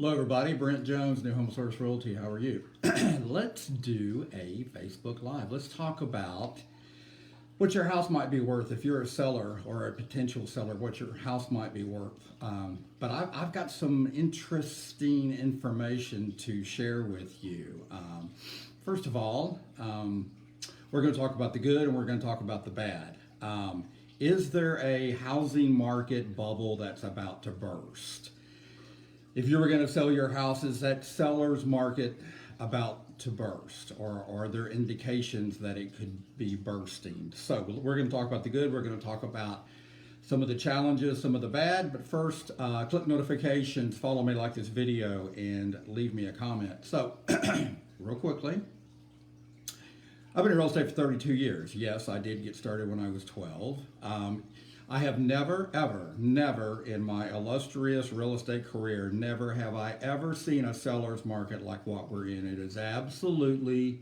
Hello, everybody. Brent Jones, New Home Source Realty. How are you? Let's do a Facebook Live. Let's talk about what your house might be worth if you're a seller or a potential seller, what your house might be worth. But I've got some interesting information to share with you. First of all, we're going to talk about the good and we're going to talk about the bad. Is there a housing market bubble that's about to burst? If you were going to sell your house, is that seller's market about to burst, or are there indications that it could be bursting? So we're going to talk about the good. We're going to talk about some of the challenges, some of the bad. But first, click notifications, follow me, like this video, and leave me a comment. So real quickly, I've been in real estate for 32 years. Yes, I did get started when I was 12. I have never, ever, never in my illustrious real estate career, never have I ever seen a seller's market like what we're in. It is absolutely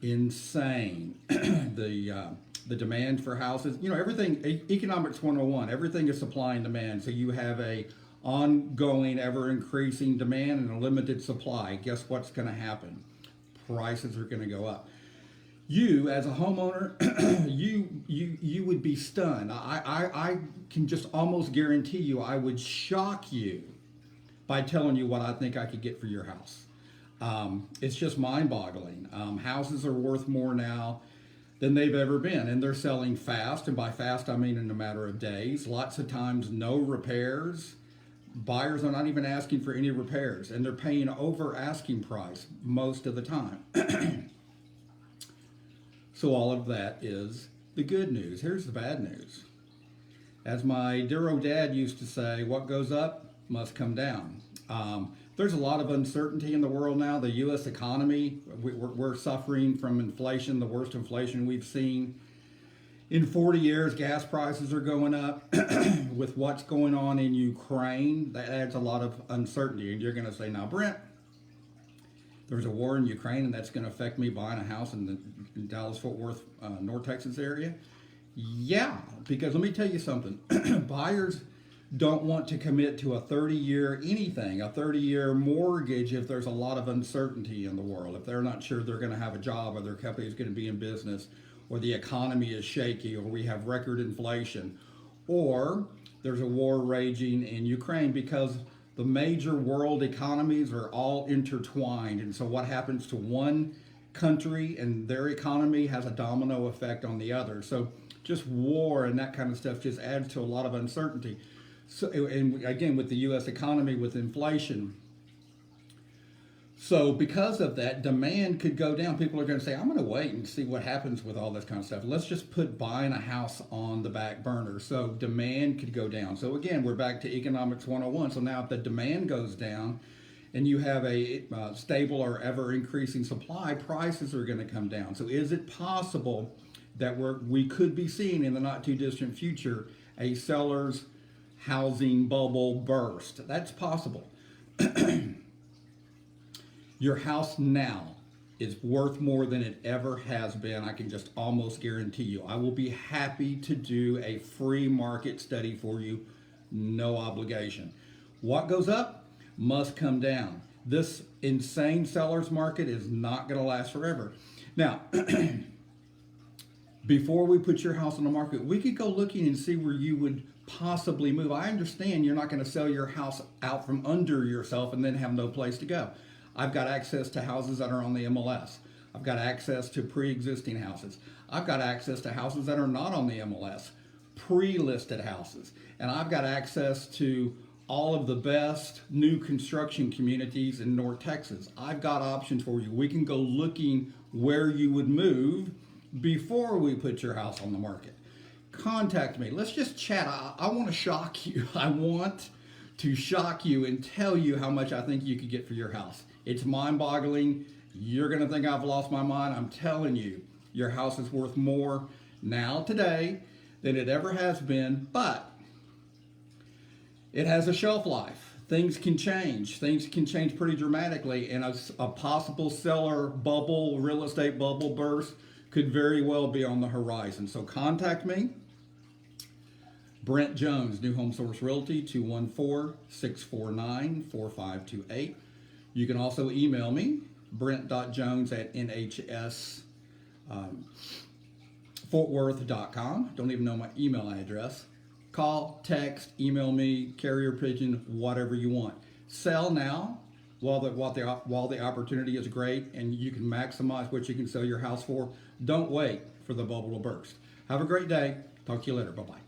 insane. The demand for houses, you know, everything, economics 101, everything is supply and demand. So you have a ongoing, ever increasing demand and a limited supply. Guess what's going to happen? Prices are going to go up. You, as a homeowner, you would be stunned. I can just almost guarantee you I would shock you by telling you what I think I could get for your house. It's just mind-boggling. Houses are worth more now than they've ever been, and they're selling fast, and by fast I mean in a matter of days. Lots of times no repairs. Buyers are not even asking for any repairs, and they're paying over asking price most of the time. So all of that is the good news. Here's the bad news. As my dear old dad used to say, what goes up must come down. There's a lot of uncertainty in the world now. The U.S. economy, we're suffering from inflation, the worst inflation we've seen in 40 years. Gas prices are going up. With what's going on in Ukraine, that adds a lot of uncertainty. And you're going to say, now, Brent, there's a war in Ukraine and that's going to affect me buying a house in the Dallas-Fort Worth, North Texas area? Yeah, because let me tell you something. Buyers don't want to commit to a 30-year anything, a 30-year mortgage if there's a lot of uncertainty in the world, if they're not sure they're going to have a job or their company is going to be in business, or the economy is shaky, or we have record inflation, or there's a war raging in Ukraine, because the major world economies are all intertwined. And so what happens to one country and their economy has a domino effect on the other. So just war and that kind of stuff just adds to a lot of uncertainty. So, and again, with the U.S. economy, with inflation. So because of that, demand could go down. People are going to say, I'm going to wait and see what happens with all this kind of stuff. Let's just put buying a house on the back burner. So demand could go down. So again, we're back to economics 101. So now if the demand goes down and you have a stable or ever increasing supply, prices are going to come down. So is it possible that we could be seeing in the not too distant future a seller's housing bubble burst? That's possible. Your house now is worth more than it ever has been. I can just almost guarantee you. I will be happy to do a free market study for you, no obligation. What goes up must come down. This insane seller's market is not going to last forever. Now, before we put your house on the market, we could go looking and see where you would possibly move. I understand you're not going to sell your house out from under yourself and then have no place to go. I've got access to houses that are on the MLS. I've got access to pre-existing houses. I've got access to houses that are not on the MLS, pre-listed houses. And I've got access to all of the best new construction communities in North Texas. I've got options for you. We can go looking where you would move before we put your house on the market. Contact me. Let's just chat. I want to shock you. I want to shock you and tell you how much I think you could get for your house. It's mind-boggling. You're going to think I've lost my mind. I'm telling you, your house is worth more now today than it ever has been, but it has a shelf life. Things can change. Things can change pretty dramatically, and a possible seller bubble, real estate bubble burst could very well be on the horizon. So contact me. Brent Jones, New Home Source Realty, 214-649-4528. You can also email me, brent.jones@nhsfortworth.com. Don't even know my email address. Call, text, email me, carrier pigeon, whatever you want. Sell now while the opportunity is great and you can maximize what you can sell your house for. Don't wait for the bubble to burst. Have a great day. Talk to you later. Bye-bye.